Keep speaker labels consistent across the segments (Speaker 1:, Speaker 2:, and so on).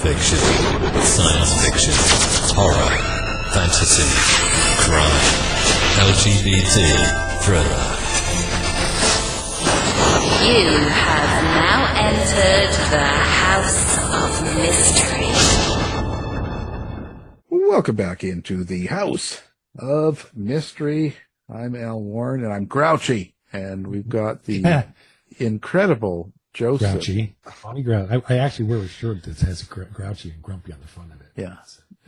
Speaker 1: fiction, science fiction, horror, fantasy, crime, LGBT, thriller.
Speaker 2: You have now entered the House of Mystery.
Speaker 3: Welcome back into the House of Mystery. I'm Al Warren, and I'm grouchy, and we've got the incredible Joseph.
Speaker 4: Grouchy. I actually wear a shirt that has grouchy and grumpy on the front of it.
Speaker 3: Yeah.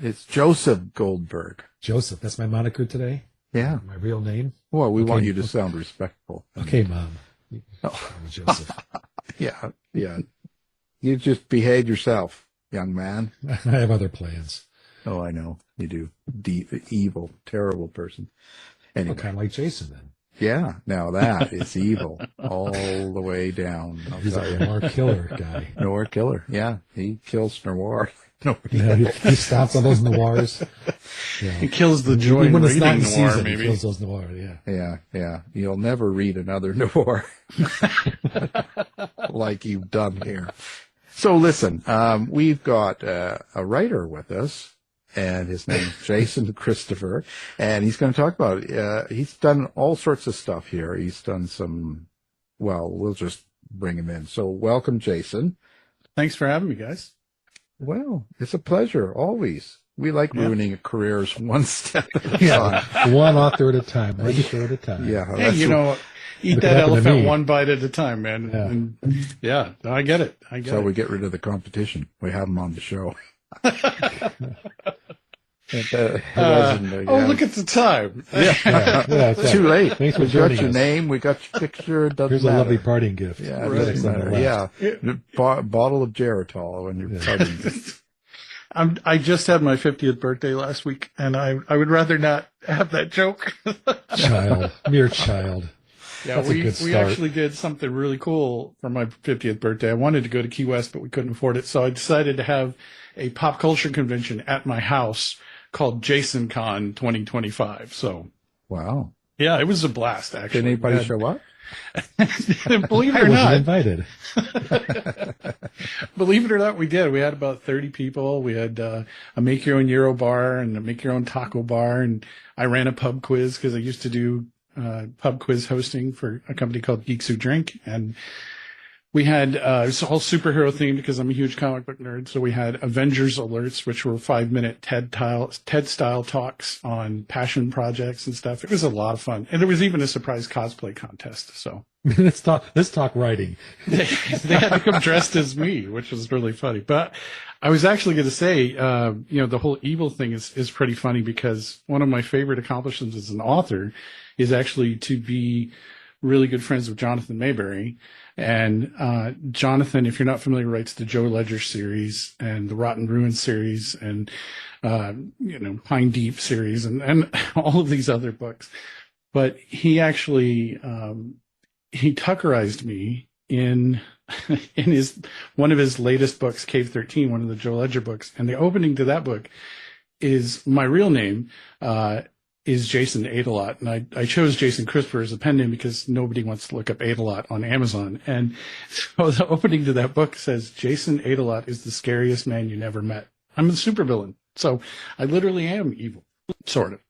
Speaker 3: It's Joseph Goldberg.
Speaker 4: Joseph, that's my moniker today?
Speaker 3: Yeah.
Speaker 4: My real name?
Speaker 3: Well, we want you to sound respectful.
Speaker 4: Okay, Mom.
Speaker 3: Oh.
Speaker 4: I'm Joseph.
Speaker 3: Yeah. You just behave yourself, young man.
Speaker 4: I have other plans.
Speaker 3: Oh, I know. You do. Evil, terrible person. Anyway.
Speaker 4: Kind of like Jason, then.
Speaker 3: Yeah, now that is evil all the way down.
Speaker 4: He's a Noir killer guy.
Speaker 3: Noir killer, yeah. He kills Noir.
Speaker 4: No, yeah, he stops on those Noirs. Yeah.
Speaker 5: He kills the joy in reading Noir,
Speaker 4: season,
Speaker 5: maybe.
Speaker 4: He kills those Noir, yeah.
Speaker 3: Yeah. You'll never read another Noir like you've done here. So listen, we've got a writer with us. And his name's Jason Kristopher, and he's going to talk about, he's done all sorts of stuff here. He's done some, well, we'll just bring him in. So welcome, Jason.
Speaker 5: Thanks for having me, guys.
Speaker 3: Well, it's a pleasure, always. We like ruining careers one step at a time.
Speaker 4: One author at a time, one show at a time.
Speaker 3: Yeah.
Speaker 5: Hey, eat that elephant one bite at a time, man.
Speaker 4: Yeah,
Speaker 5: I get it.
Speaker 3: So we get rid of the competition. We have him on the show.
Speaker 5: Look at the time.
Speaker 3: Yeah, too late.
Speaker 4: Thanks for
Speaker 3: we got your
Speaker 4: us.
Speaker 3: name, we got your picture. It doesn't
Speaker 4: Here's
Speaker 3: matter.
Speaker 4: a lovely parting gift.
Speaker 3: Yeah, it doesn't matter. Yeah, bottle of Geritol when you're partying.
Speaker 5: I just had my 50th birthday last week, and I would rather not have that joke.
Speaker 4: Mere child.
Speaker 5: Yeah,
Speaker 4: That's a good
Speaker 5: we
Speaker 4: start.
Speaker 5: actually did something really cool for my 50th birthday. I wanted to go to Key West, but we couldn't afford it, so I decided to have a pop culture convention at my house called JasonCon 2025. So,
Speaker 3: wow.
Speaker 5: Yeah, it was a blast, actually.
Speaker 3: Did anybody show up?
Speaker 5: Believe it or
Speaker 4: I wasn't
Speaker 5: not.
Speaker 4: invited.
Speaker 5: Believe it or not, we did. We had about 30 people. We had a make your own gyro bar and a make your own taco bar. And I ran a pub quiz because I used to do pub quiz hosting for a company called Geeks Who Drink. And we had, it's all superhero themed because I'm a huge comic book nerd. So we had Avengers alerts, which were 5-minute TED style talks on passion projects and stuff. It was a lot of fun. And there was even a surprise cosplay contest. So
Speaker 4: let's talk writing.
Speaker 5: they had to come dressed as me, which was really funny. But I was actually going to say, the whole evil thing is pretty funny because one of my favorite accomplishments as an author is actually to be really good friends with Jonathan Mayberry. And Jonathan, if you're not familiar, writes the Joe Ledger series and the Rotten Ruins series and Pine Deep series and all of these other books. But he actually he Tuckerized me in his one of his latest books, Cave 13, one of the Joe Ledger books. And the opening to that book is my real name. Is Jason Ate-A-Lot. And I chose Jason Kristopher as a pen name because nobody wants to look up Ate-A-Lot on Amazon. And so the opening to that book says, Jason Ate-A-Lot is the scariest man you never met. I'm a supervillain. So I literally am evil, sort of.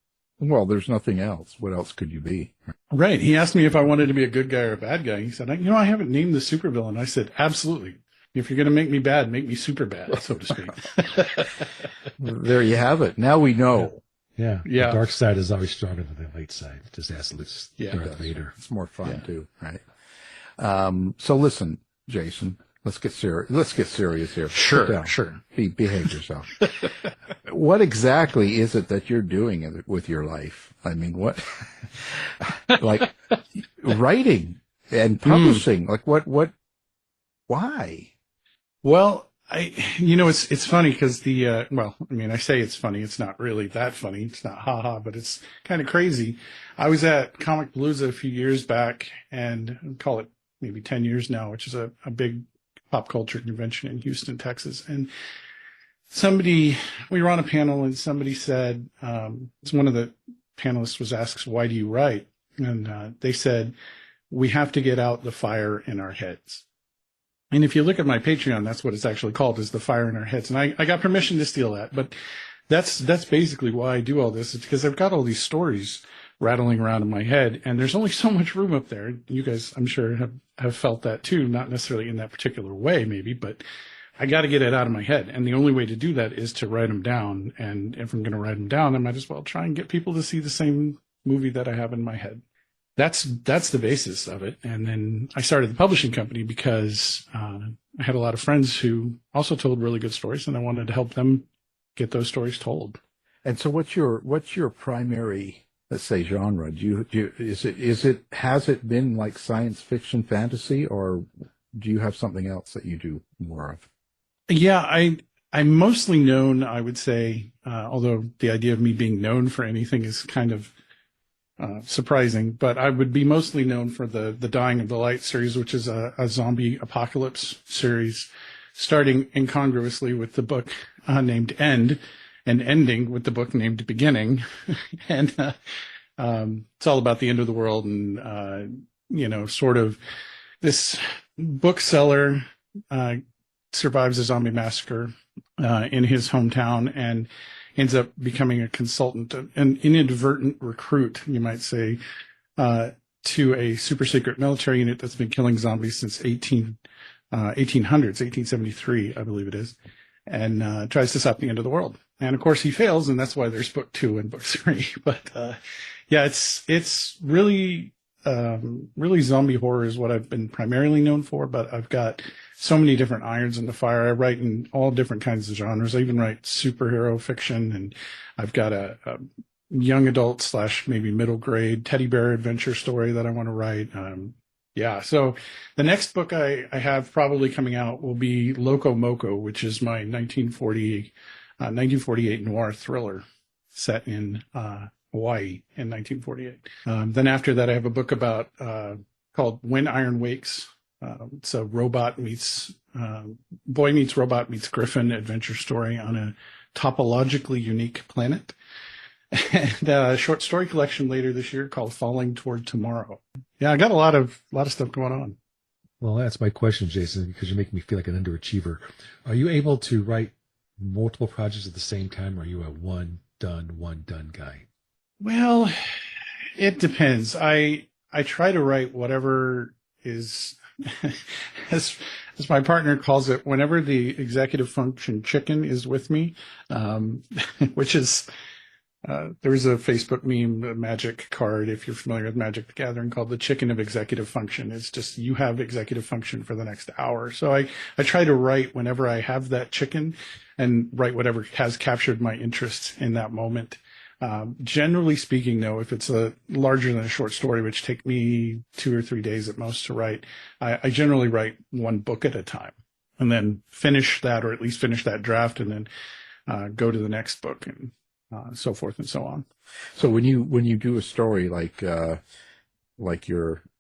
Speaker 3: Well, there's nothing else. What else could you be?
Speaker 5: Right. He asked me if I wanted to be a good guy or a bad guy. He said, I haven't named the supervillain. I said, absolutely. If you're going to make me bad, make me super bad, so to speak.
Speaker 3: There you have it. Now we know.
Speaker 4: Yeah. The dark side is always stronger than the light side. Just ask Darth Vader.
Speaker 3: It's more fun too, right? So listen, Jason, let's get serious. Let's get serious here.
Speaker 5: Sure.
Speaker 3: Behave yourself. What exactly is it that you're doing with your life? I mean, what, like writing and publishing, like what, why?
Speaker 5: Well, it's funny because I say it's funny. It's not really that funny. It's not haha, but it's kind of crazy. I was at Comic Palooza a few years back and I'll call it maybe 10 years now, which is a big pop culture convention in Houston, Texas. And we were on a panel and somebody said, one of the panelists was asked, why do you write? And they said, we have to get out the fire in our heads. And if you look at my Patreon, that's what it's actually called, is The Fire in Our Heads. And I got permission to steal that, but that's basically why I do all this. It's because I've got all these stories rattling around in my head, and there's only so much room up there. You guys, I'm sure, have felt that too, not necessarily in that particular way, maybe, but I got to get it out of my head. And the only way to do that is to write them down. And if I'm going to write them down, I might as well try and get people to see the same movie that I have in my head. That's the basis of it. And then I started the publishing company because I had a lot of friends who also told really good stories, and I wanted to help them get those stories told.
Speaker 3: And so what's your primary, let's say, genre? Has it been like science fiction, fantasy, or do you have something else that you do more of?
Speaker 5: Yeah, I'm mostly known, I would say, although the idea of me being known for anything is kind of surprising, but I would be mostly known for the Dying of the Light series, which is a zombie apocalypse series, starting incongruously with the book named End, and ending with the book named Beginning. And it's all about the end of the world, and sort of this bookseller survives a zombie massacre in his hometown and ends up becoming a consultant, an inadvertent recruit, you might say, to a super secret military unit that's been killing zombies since 1800s, 1873, I believe it is, and tries to stop the end of the world. And of course he fails, and that's why there's book 2 and book 3. But yeah, it's really zombie horror is what I've been primarily known for, but I've got so many different irons in the fire. I write in all different kinds of genres. I even write superhero fiction, and I've got a young adult / maybe middle grade teddy bear adventure story that I want to write. So the next book I have probably coming out will be Loco Moco, which is my 1948 noir thriller set in Hawaii in 1948. Then after that, I have a book about called When Iron Wakes. It's a robot meets boy meets robot meets griffin adventure story on a topologically unique planet. And a short story collection later this year called Falling Toward Tomorrow. Yeah, I got a lot of stuff going on.
Speaker 4: Well, that's my question, Jason, because you're making me feel like an underachiever. Are you able to write multiple projects at the same time, or are you a one done guy?
Speaker 5: Well, it depends. I try to write whatever is, as my partner calls it, whenever the executive function chicken is with me, which is, there's a Facebook meme, a magic card, if you're familiar with Magic the Gathering, called the chicken of executive function. It's just, you have executive function for the next hour. So I try to write whenever I have that chicken, and write whatever has captured my interest in that moment. Generally speaking, though, if it's a larger than a short story, which take me 2 or 3 days at most to write, I generally write one book at a time, and then finish that, or at least finish that draft, and then go to the next book, and so forth and so on.
Speaker 3: So when you do a story like your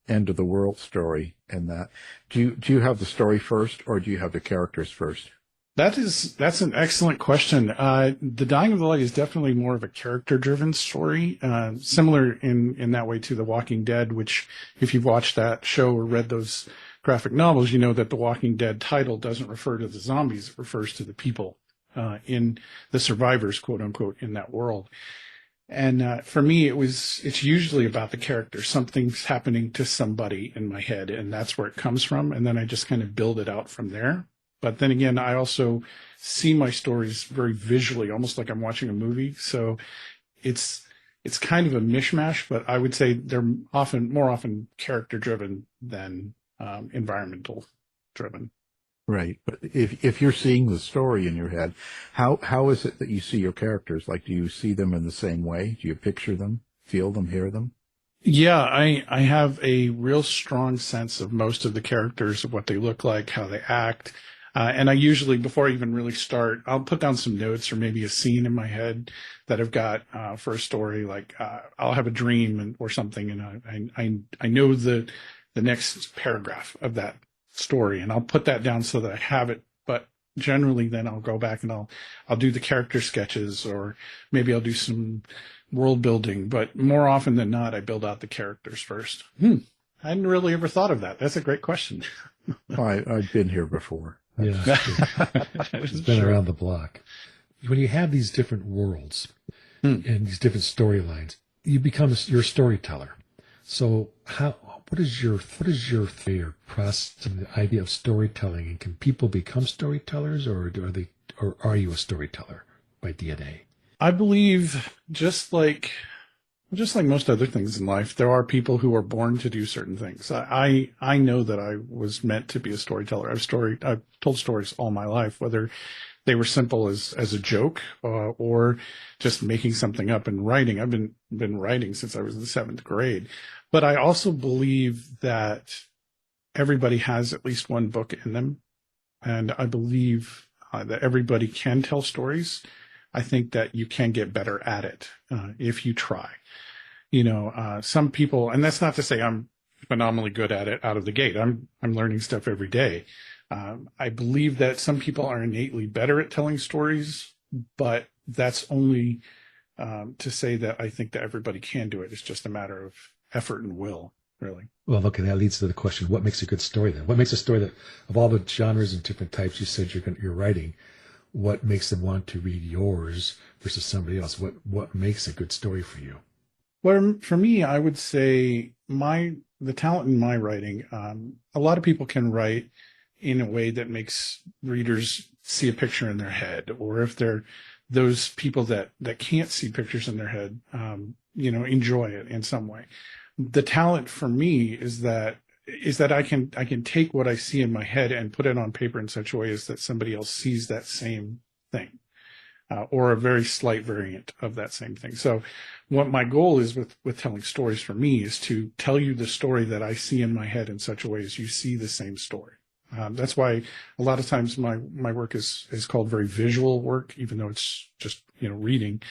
Speaker 3: end of the world story, and that, do you have the story first, or do you have the characters first?
Speaker 5: That's an excellent question. The Dying of the Light is definitely more of a character-driven story, similar in that way to The Walking Dead, which, if you've watched that show or read those graphic novels, you know that The Walking Dead title doesn't refer to the zombies; it refers to the people in the survivors, quote unquote, in that world. And for me, it's usually about the character. Something's happening to somebody in my head, and that's where it comes from. And then I just kind of build it out from there. But then again, I also see my stories very visually, almost like I'm watching a movie. So it's kind of a mishmash, but I would say they're more often character driven than environmental driven.
Speaker 3: Right. But if you're seeing the story in your head, how is it that you see your characters? Like, do you see them in the same way? Do you picture them, feel them, hear them?
Speaker 5: Yeah, I have a real strong sense of most of the characters, of what they look like, how they act. And I usually, before I even really start, I'll put down some notes or maybe a scene in my head that I've got for a story. Like I'll have a dream or something, and I know the next paragraph of that story, and I'll put that down so that I have it. But generally, then I'll go back and I'll do the character sketches, or maybe I'll do some world building. But more often than not, I build out the characters first. I hadn't really ever thought of that. That's a great question.
Speaker 3: I've been here before.
Speaker 4: Yeah, it's been around the block. When you have these different worlds and these different storylines, you become your storyteller. So what is your theory or process and the idea of storytelling? And can people become storytellers, or are you a storyteller by DNA?
Speaker 5: I believe just like most other things in life, there are people who are born to do certain things. I know that I was meant to be a storyteller. I've told stories all my life, whether they were simple as a joke or just making something up and writing. I've been writing since I was in the 7th grade. But I also believe that everybody has at least one book in them. And I believe that everybody can tell stories. I think that you can get better at it if you try. Some people, and that's not to say I'm phenomenally good at it out of the gate. I'm learning stuff every day. I believe that some people are innately better at telling stories, but that's only to say that I think that everybody can do it. It's just a matter of effort and will, really.
Speaker 4: Well, okay, that leads to the question: what makes a good story then? What makes a story that, of all the genres and different types you said you're writing, what makes them want to read yours versus somebody else? What makes a good story for you?
Speaker 5: Well, for me, I would say the talent in my writing. A lot of people can write in a way that makes readers see a picture in their head, or if they're those people that can't see pictures in their head, enjoy it in some way. The talent for me is that I can take what I see in my head and put it on paper in such a way as that somebody else sees that same thing, or a very slight variant of that same thing. So what my goal is with telling stories for me is to tell you the story that I see in my head in such a way as you see the same story. That's why a lot of times my work is called very visual work, even though it's just, reading.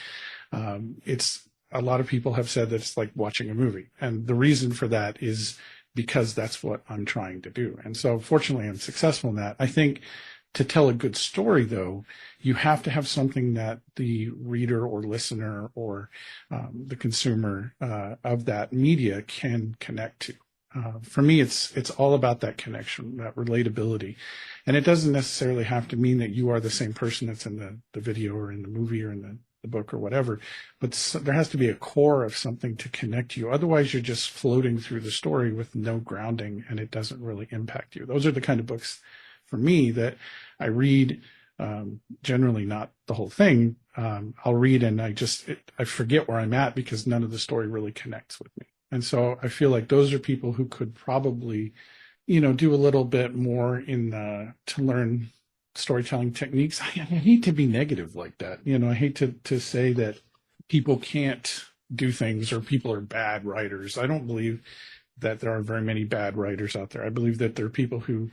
Speaker 5: It's a lot of people have said that it's like watching a movie. And the reason for that is because that's what I'm trying to do. And so fortunately I'm successful in that. I think to tell a good story, though, you have to have something that the reader or listener or the consumer of that media can connect to. For me, it's all about that connection, that relatability. And it doesn't necessarily have to mean that you are the same person that's in the video or in the movie or in the book or whatever, but there has to be a core of something to connect you. Otherwise, you're just floating through the story with no grounding, and it doesn't really impact you. Those are the kind of books for me that I read, generally not the whole thing. I'll read and I forget where I'm at because none of the story really connects with me. And so I feel like those are people who could probably, do a little bit more to learn storytelling techniques. I hate to be negative like that. I hate to say that people can't do things or people are bad writers. I don't believe that there are very many bad writers out there. I believe that there are people who,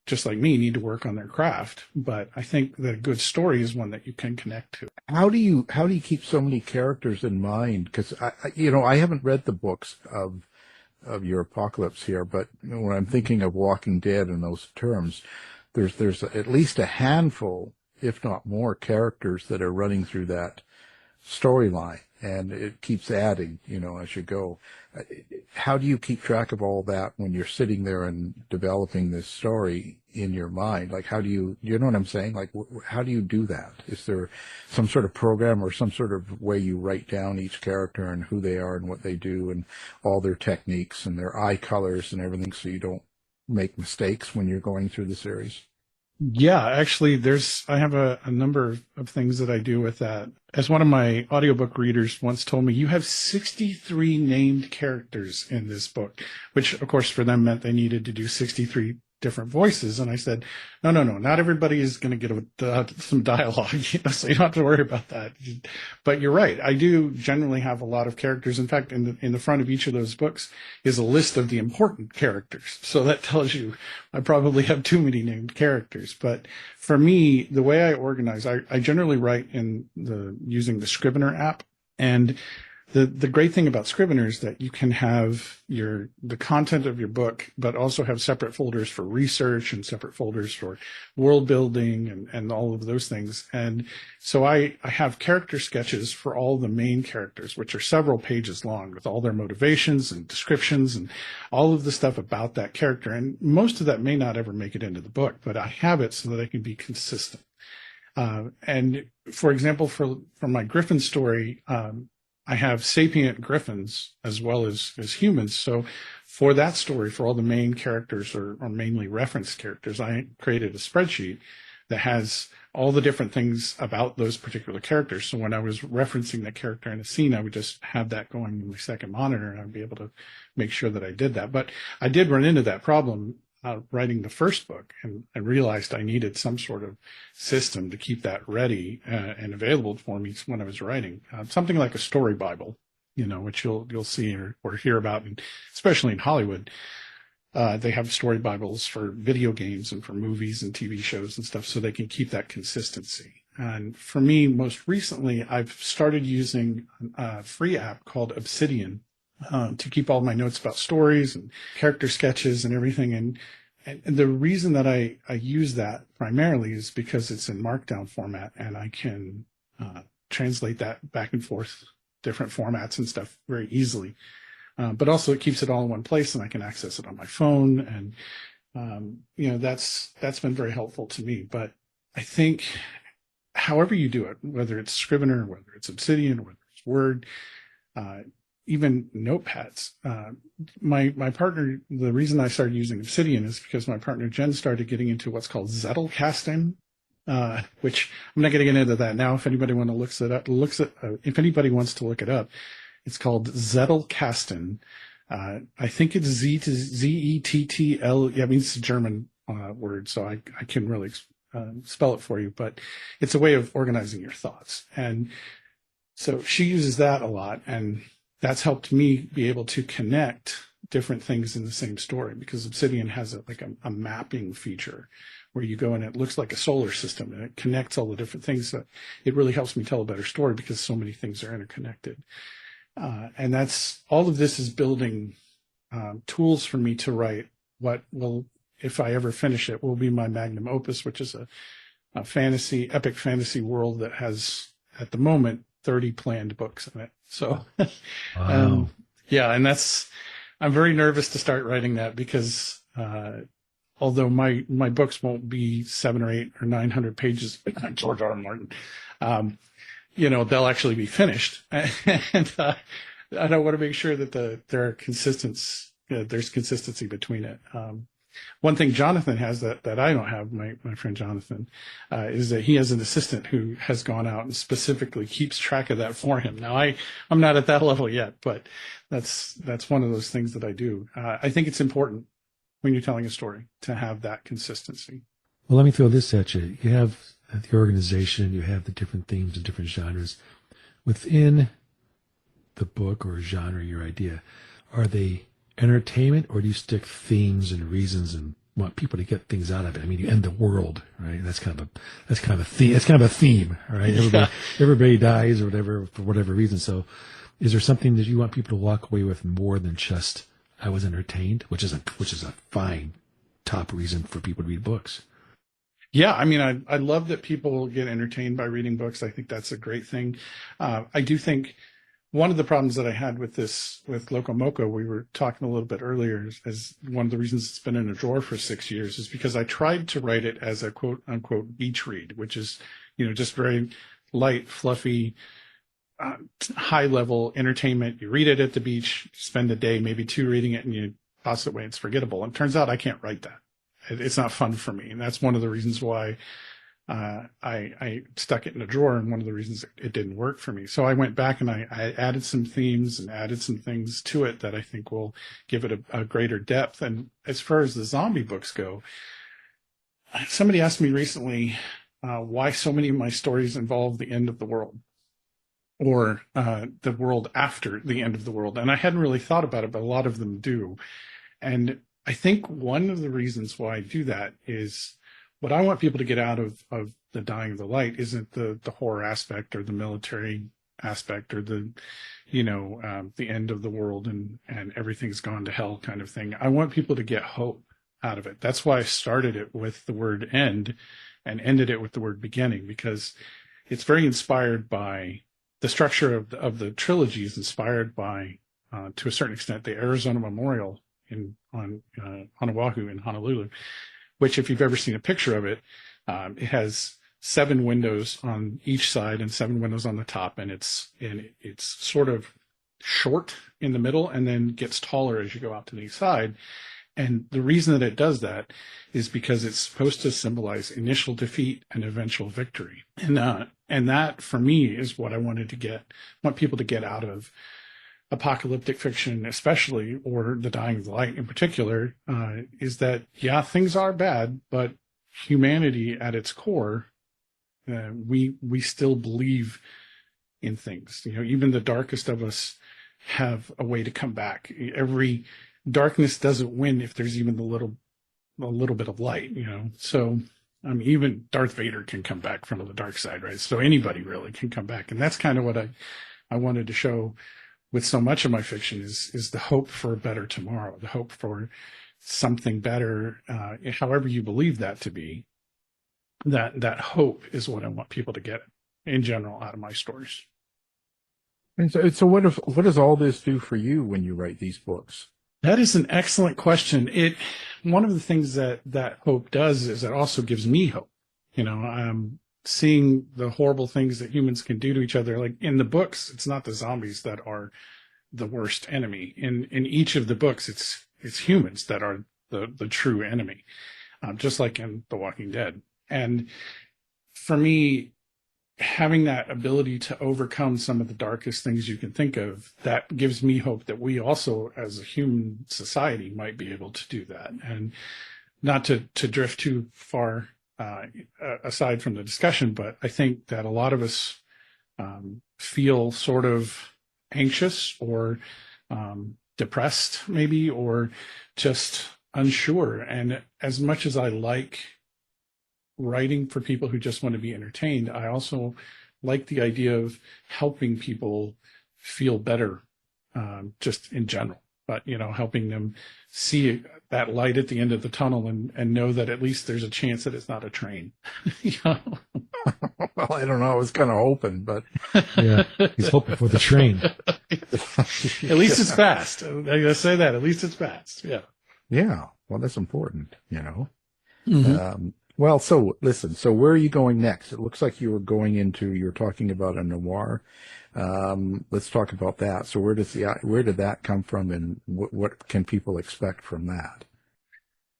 Speaker 5: just like me, need to work on their craft. But I think that a good story is one that you can connect to.
Speaker 3: How do you keep so many characters in mind? Because I haven't read the books of your apocalypse here, but when I'm thinking of Walking Dead in those terms, there's at least a handful, if not more, characters that are running through that storyline, and it keeps adding, as you go. How do you keep track of all that when you're sitting there and developing this story in your mind? Like, how do you know what I'm saying? Like, how do you do that? Is there some sort of program or some sort of way you write down each character and who they are and what they do and all their techniques and their eye colors and everything so you don't make mistakes when you're going through the series?
Speaker 5: Yeah, actually, I have a number of things that I do with that. As one of my audiobook readers once told me, you have 63 named characters in this book, which of course for them meant they needed to do 63 different voices. And I said, no, not everybody is going to get some dialogue, so you don't have to worry about that. But you're right. I do generally have a lot of characters. In fact, in the front of each of those books is a list of the important characters. So that tells you I probably have too many named characters. But for me, the way I organize, I generally write using the Scrivener app. And The great thing about Scrivener is that you can have the content of your book, but also have separate folders for research and separate folders for world building and all of those things. And so I have character sketches for all the main characters, which are several pages long, with all their motivations and descriptions and all of the stuff about that character. And most of that may not ever make it into the book, but I have it so that I can be consistent. And for example, for my Griffin story, I have sapient griffins as well as humans. So for that story, for all the main characters or mainly reference characters, I created a spreadsheet that has all the different things about those particular characters. So when I was referencing the character in a scene, I would just have that going in my second monitor, and I'd be able to make sure that I did that. But I did run into that problem writing the first book, and I realized I needed some sort of system to keep that ready and available for me when I was writing. Something like a story Bible, which you'll see or hear about, and especially in Hollywood. They have story Bibles for video games and for movies and TV shows and stuff, so they can keep that consistency. And for me, most recently, I've started using a free app called Obsidian to keep all my notes about stories and character sketches and everything. And the reason that I use that primarily is because it's in Markdown format, and I can translate that back and forth, different formats and stuff very easily. But also it keeps it all in one place, and I can access it on my phone. And, that's been very helpful to me. But I think however you do it, whether it's Scrivener, whether it's Obsidian, whether it's Word, even notepads. My partner, the reason I started using Obsidian is because my partner Jen started getting into what's called Zettelkasten, which I'm not getting into that now. If anybody wants to look it up, it's called Zettelkasten. I think it's Zettl. Yeah, I mean, it's a German word, so I can really spell it for you, but it's a way of organizing your thoughts. And so she uses that a lot, and that's helped me be able to connect different things in the same story, because Obsidian has a mapping feature where you go and it looks like a solar system, and it connects all the different things. So it really helps me tell a better story because so many things are interconnected. And that's all of this is building tools for me to write what will, if I ever finish it, will be my magnum opus, which is a epic fantasy world that has, at the moment, 30 planned books in it. So,
Speaker 4: Wow.
Speaker 5: yeah, and I'm very nervous to start writing that because, although my books won't be 700 or 800 or 900 pages, George R. R. Martin, they'll actually be finished. And, I don't want to make sure that there's consistency between it. One thing Jonathan has that I don't have, my friend Jonathan, is that he has an assistant who has gone out and specifically keeps track of that for him. Now, I'm not at that level yet, but that's one of those things that I do. I think it's important when you're telling a story to have that consistency.
Speaker 4: Well, let me throw this at you. You have the organization, you have the different themes and different genres. Within the book or genre, your idea, are they entertainment, or do you stick themes and reasons and want people to get things out of it? I mean, you end the world, right? That's kind of a theme. That's kind of a theme, right? Everybody dies or whatever for whatever reason. So, is there something that you want people to walk away with more than just I was entertained, which is a fine top reason for people to read books?
Speaker 5: Yeah, I mean, I love that people get entertained by reading books. I think that's a great thing. I do think one of the problems that I had with Loco Moco, we were talking a little bit earlier, as one of the reasons it's been in a drawer for 6 years, is because I tried to write it as a quote unquote beach read, which is, just very light, fluffy, high level entertainment. You read it at the beach, spend a day, maybe two reading it, and you toss it away. It's forgettable. And it turns out I can't write that. It's not fun for me. And that's one of the reasons why I stuck it in a drawer, and one of the reasons it didn't work for me. So I went back and I added some themes and added some things to it that I think will give it a greater depth. And as far as the zombie books go, somebody asked me recently why so many of my stories involve the end of the world, or the world after the end of the world. And I hadn't really thought about it, but a lot of them do. And I think one of the reasons why I do that is what I want people to get out of the Dying of the Light isn't the horror aspect or the military aspect, or the the end of the world and everything's gone to hell kind of thing. I want people to get hope out of it. That's why I started it with the word end and ended it with the word beginning, because it's very inspired by the structure of the trilogy is inspired by, to a certain extent, the Arizona Memorial on Oahu in Honolulu, which, if you've ever seen a picture of it, it has 7 windows on each side and 7 windows on the top, and it's sort of short in the middle and then gets taller as you go out to the side. And the reason that it does that is because it's supposed to symbolize initial defeat and eventual victory. And that for me is what I want people to get out of apocalyptic fiction, especially, or The Dying of the Light in particular, is that, yeah, things are bad, but humanity at its core, we still believe in things. Even the darkest of us have a way to come back. Every darkness doesn't win if there's even a little bit of light, So, even Darth Vader can come back from the dark side, right? So anybody really can come back, and that's kind of what I wanted to show with so much of my fiction is the hope for a better tomorrow, the hope for something better, however you believe that to be. That hope is what I want people to get in general out of my stories.
Speaker 3: And so what does all this do for you when you write these books?
Speaker 5: That is an excellent question. One of the things that hope does is it also gives me hope. Seeing the horrible things that humans can do to each other. Like in the books, it's not the zombies that are the worst enemy. In each of the books, it's humans that are the true enemy, just like in The Walking Dead. And for me, having that ability to overcome some of the darkest things you can think of, that gives me hope that we also, as a human society, might be able to do that. And not to drift too far aside from the discussion, but I think that a lot of us feel sort of anxious or depressed, maybe, or just unsure. And as much as I like writing for people who just want to be entertained, I also like the idea of helping people feel better, just in general. But, helping them see that light at the end of the tunnel and know that at least there's a chance that it's not a train.
Speaker 3: Well, I don't know. I was kind of hoping, but
Speaker 4: yeah, he's hoping for the train.
Speaker 5: At least it's fast. I gotta say that. At least it's fast. Yeah.
Speaker 3: Yeah. Well, that's important,
Speaker 5: Mm-hmm.
Speaker 3: Well, so listen, so where are you going next? It looks like you're talking about a noir. Let's talk about that. So where did that come from, and what can people expect from that?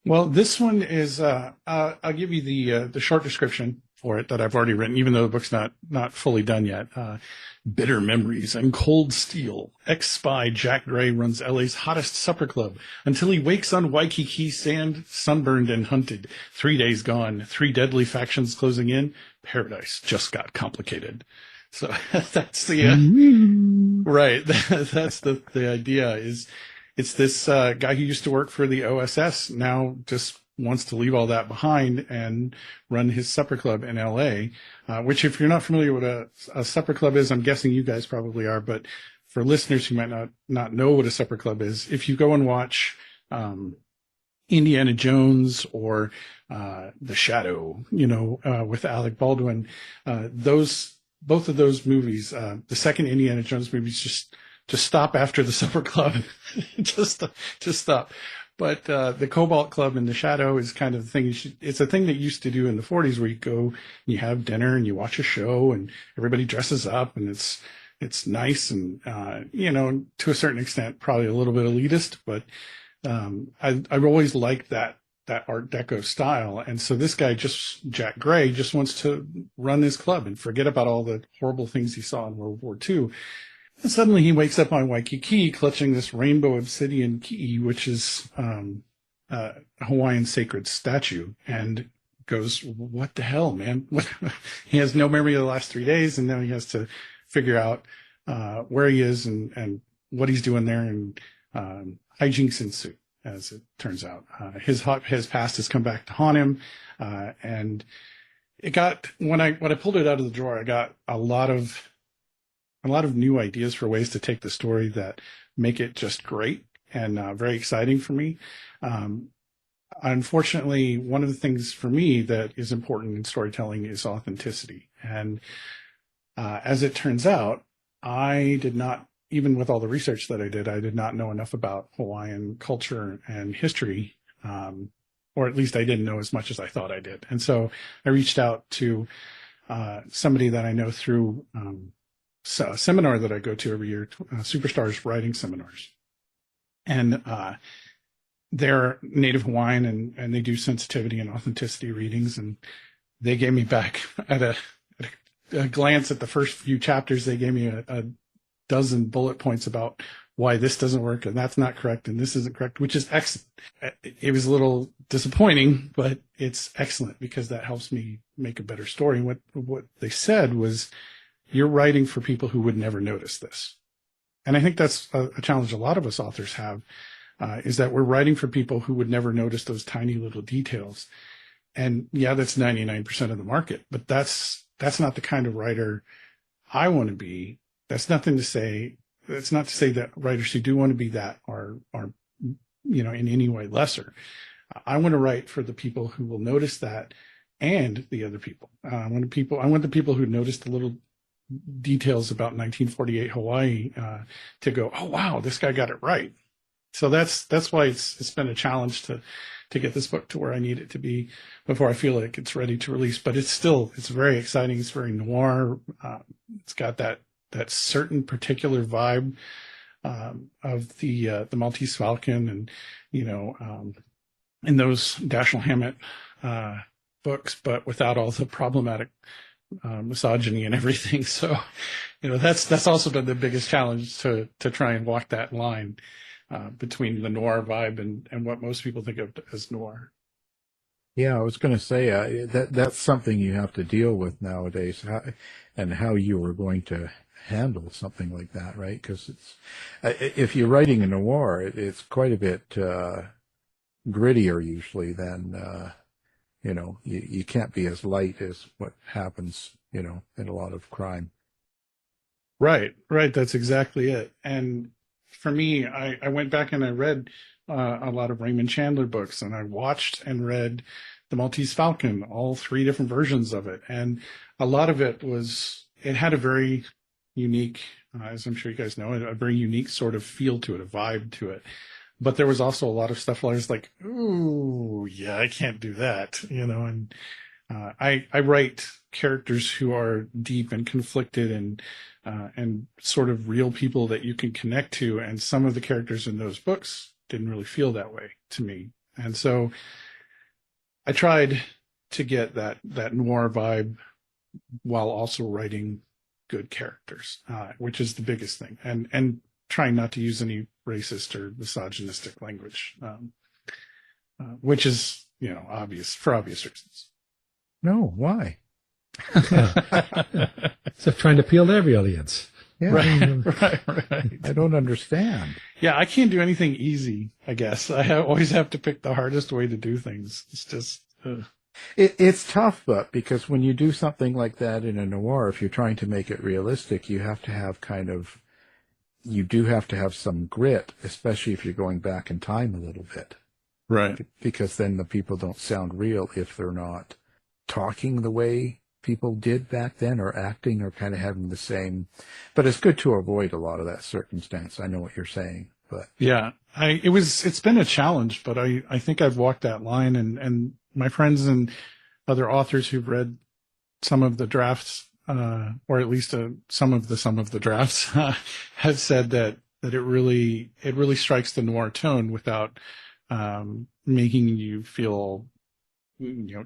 Speaker 5: Well, this one is, I'll give you the short description for it that I've already written, even though the book's not fully done yet. Bitter memories and cold steel. Ex-spy Jack Gray runs LA's hottest supper club until he wakes on Waikiki sand, sunburned and hunted. 3 days gone, 3 deadly factions closing in. Paradise just got complicated. So that's the right. That's the idea. It's this guy who used to work for the OSS now just wants to leave all that behind and run his supper club in LA, which, if you're not familiar with a supper club is, I'm guessing you guys probably are, but for listeners who might not know what a supper club is, if you go and watch Indiana Jones or The Shadow, with Alec Baldwin, both of those movies, the second Indiana Jones movie is just stop after the supper club, just stop. But the Cobalt Club in The Shadow is kind of the thing. It's a thing that used to do in the 40s, where you go and you have dinner and you watch a show and everybody dresses up and it's nice and to a certain extent probably a little bit elitist, but I've always liked that Art Deco style. And so this guy, Jack Gray, just wants to run his club and forget about all the horrible things he saw in World War II. And suddenly he wakes up on Waikiki clutching this rainbow obsidian key, which is a Hawaiian sacred statue, and goes, what the hell, man? He has no memory of the last 3 days, and now he has to figure out where he is and what he's doing there, and hijinks ensue, as it turns out. His past has come back to haunt him, and it got, when I pulled it out of the drawer, I got a lot of a lot of new ideas for ways to take the story that make it just great and very exciting for me. Unfortunately, one of the things for me that is important in storytelling is authenticity. And as it turns out, I did not, even with all the research that I did not know enough about Hawaiian culture and history, or at least I didn't know as much as I thought I did. And so I reached out to somebody that I know through a seminar that I go to every year, Superstars Writing Seminars. And they're Native Hawaiian, and they do sensitivity and authenticity readings. And they gave me back at a glance at the first few chapters, they gave me a dozen bullet points about why this doesn't work and that's not correct and this isn't correct, which is excellent. It was a little disappointing, but it's excellent because that helps me make a better story. And what they said was, you're writing for people who would never notice this. And I think that's a challenge a lot of us authors have, is that we're writing for people who would never notice those tiny little details. And yeah, that's 99% of the market, but that's not the kind of writer I want to be. That's not to say that writers who do want to be that are, in any way lesser. I want to write for the people who will notice that and the other people. I want the people who notice the little details about 1948 Hawaii, to go, oh wow, this guy got it right. So that's why it's been a challenge to get this book to where I need it to be before I feel like it's ready to release. But it's very exciting. It's very noir. It's got that certain particular vibe of the Maltese Falcon, and in those Dashiell Hammett books, but without all the problematic misogyny and everything. So, that's also been the biggest challenge to try and walk that line between the noir vibe and what most people think of as noir.
Speaker 3: Yeah, I was going to say that's something you have to deal with nowadays, how you are going to handle something like that, right? Because if you're writing a noir, it's quite a bit grittier usually than you can't be as light as what happens in a lot of crime.
Speaker 5: Right. That's exactly it. And for me, I went back and I read a lot of Raymond Chandler books, and I watched and read The Maltese Falcon, all 3 different versions of it. And a lot of it had a very unique, as I'm sure you guys know, a very unique sort of feel to it, a vibe to it. But there was also a lot of stuff where I was like, ooh, yeah, I can't do that, and I write characters who are deep and conflicted and sort of real people that you can connect to. And some of the characters in those books didn't really feel that way to me. And so I tried to get that noir vibe while also writing good characters, which is the biggest thing. And trying not to use any racist or misogynistic language, which is, obvious for obvious reasons.
Speaker 3: No, why?
Speaker 4: So trying to appeal to every audience.
Speaker 3: Yeah,
Speaker 5: right.
Speaker 3: I don't understand.
Speaker 5: Yeah, I can't do anything easy, I guess. I always have to pick the hardest way to do things. It's just...
Speaker 3: It's tough, but because when you do something like that in a noir, if you're trying to make it realistic, you have to have some grit, especially if you're going back in time a little bit.
Speaker 5: Right.
Speaker 3: Because then the people don't sound real if they're not talking the way people did back then, or acting, or kind of having the same. But it's good to avoid a lot of that circumstance. I know what you're saying, but
Speaker 5: yeah, it's been a challenge, but I think I've walked that line, and my friends and other authors who've read some of the drafts, or at least some of the drafts, have said that it really strikes the noir tone without making you feel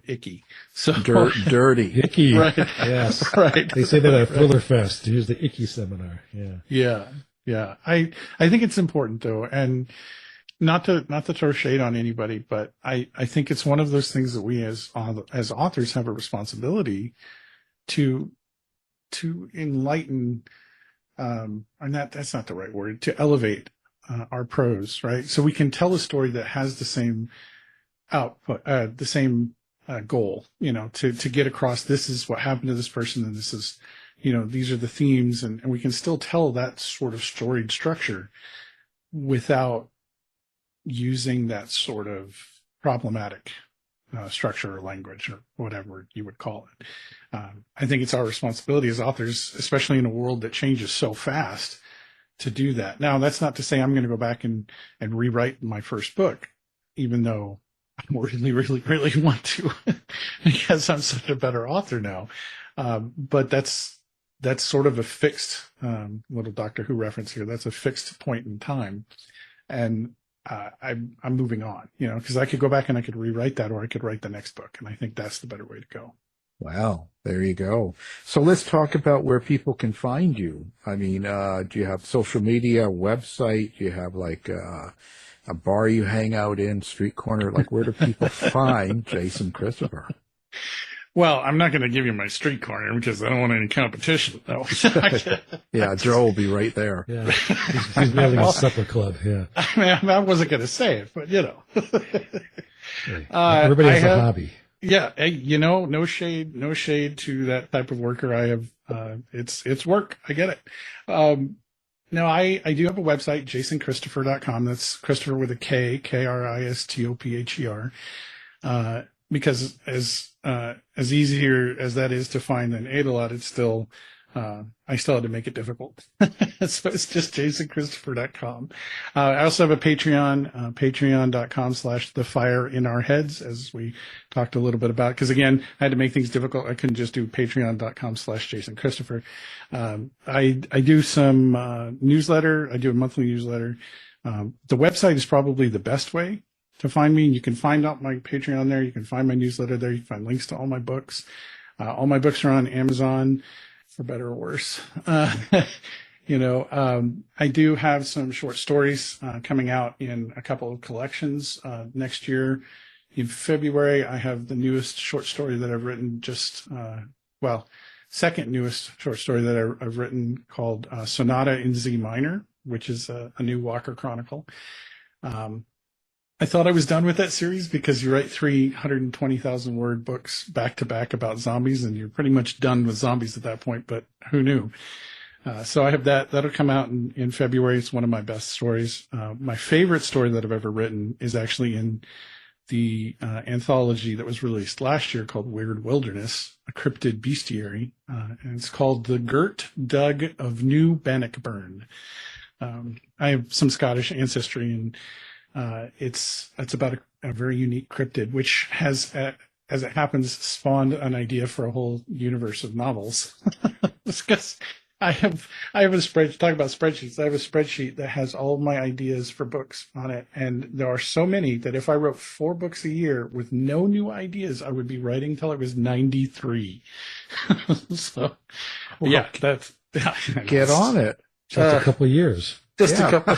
Speaker 5: icky. So
Speaker 3: dirty,
Speaker 4: icky.
Speaker 5: Right.
Speaker 4: Yes.
Speaker 5: Right.
Speaker 4: They say that at Thrillerfest. Here's the icky seminar. Yeah.
Speaker 5: Yeah. I think it's important though, and not to throw shade on anybody, but I think it's one of those things that we as authors have a responsibility to enlighten, and that's not the right word, to elevate our prose, right? So we can tell a story that has the same output, the same goal, to get across, this is what happened to this person, and this is, these are the themes, and we can still tell that sort of storied structure without using that sort of problematic structure or language or whatever you would call it. I think it's our responsibility as authors, especially in a world that changes so fast, to do that. Now, that's not to say I'm going to go back and rewrite my first book, even though I really, really, really want to, because I'm such a better author now. But that's sort of a fixed little Doctor Who reference here. That's a fixed point in time, and I'm moving on. Because I could go back and I could rewrite that, or I could write the next book, and I think that's the better way to go.
Speaker 3: Wow, there you go. So let's talk about where people can find you. I mean, do you have social media, website? Do you have like a bar you hang out in, street corner? Like, where do people find Jason Kristopher?
Speaker 5: Well, I'm not going to give you my street corner because I don't want any competition. No.
Speaker 3: Yeah, Joe will be right there.
Speaker 4: Yeah, he's having a supper club. Yeah,
Speaker 5: I mean, I wasn't going to say it, but
Speaker 4: everybody has a hobby.
Speaker 5: Yeah, no shade to that type of worker. I have, it's work. I get it. No, I do have a website, jasonkristopher.com. That's Kristopher with a K, Kristopher. Because as easier as that is to find in Adelot, it's still, I still had to make it difficult. So it's just jasonkristopher.com. I also have a Patreon, patreon.com/thefireinOurheads, as we talked a little bit about. Because again, I had to make things difficult. I couldn't just do patreon.com/jasonkristopher. I do some newsletter. I do a monthly newsletter. The website is probably the best way to find me. You can find out my Patreon there. You can find my newsletter there. You can find links to all my books. All my books are on Amazon, for better or worse. I do have some short stories coming out in a couple of collections next year. In February, I have the newest short story that I've written, second newest short story that I've written, called Sonata in Z Minor, which is a new Walker Chronicle. I thought I was done with that series because you write 320,000 word books back to back about zombies, and you're pretty much done with zombies at that point, but who knew? So I have that. That'll come out in February. It's one of my best stories. My favorite story that I've ever written is actually in the anthology that was released last year called Weird Wilderness, a cryptid bestiary. And it's called The Girt Dug of New Bannockburn. I have some Scottish ancestry, and it's about a very unique cryptid, which has, as it happens, spawned an idea for a whole universe of novels. Because I have a spreadsheet. Talk about spreadsheets. I have a spreadsheet that has all of my ideas for books on it, and there are so many that if I wrote 4 books a year with no new ideas, I would be writing till I was 93. So, yeah, that's
Speaker 3: get on it.
Speaker 4: Just a couple of years.
Speaker 5: Just a couple.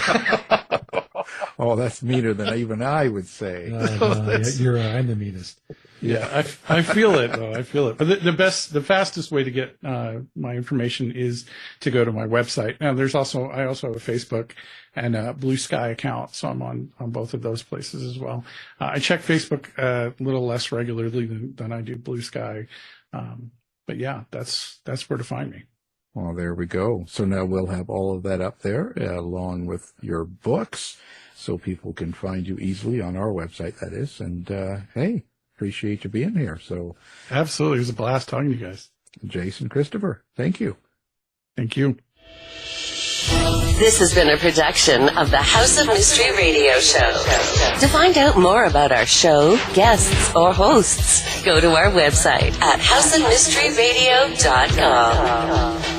Speaker 3: Oh, that's meaner than even I would say.
Speaker 4: I'm the meanest.
Speaker 5: Yeah, I feel it though. I feel it. But the fastest way to get my information is to go to my website. Now, I also have a Facebook and a Blue Sky account, so I'm on both of those places as well. I check Facebook a little less regularly than I do Blue Sky, but yeah, that's where to find me.
Speaker 3: Well, there we go. So now we'll have all of that up there along with your books, so people can find you easily on our website, that is. And hey, appreciate you being here. So
Speaker 5: absolutely, it was a blast talking to you guys.
Speaker 3: Jason Kristopher, thank you.
Speaker 5: Thank you.
Speaker 2: This has been a production of the House of Mystery Radio Show. To find out more about our show, guests, or hosts, go to our website at houseofmysteryradio.com.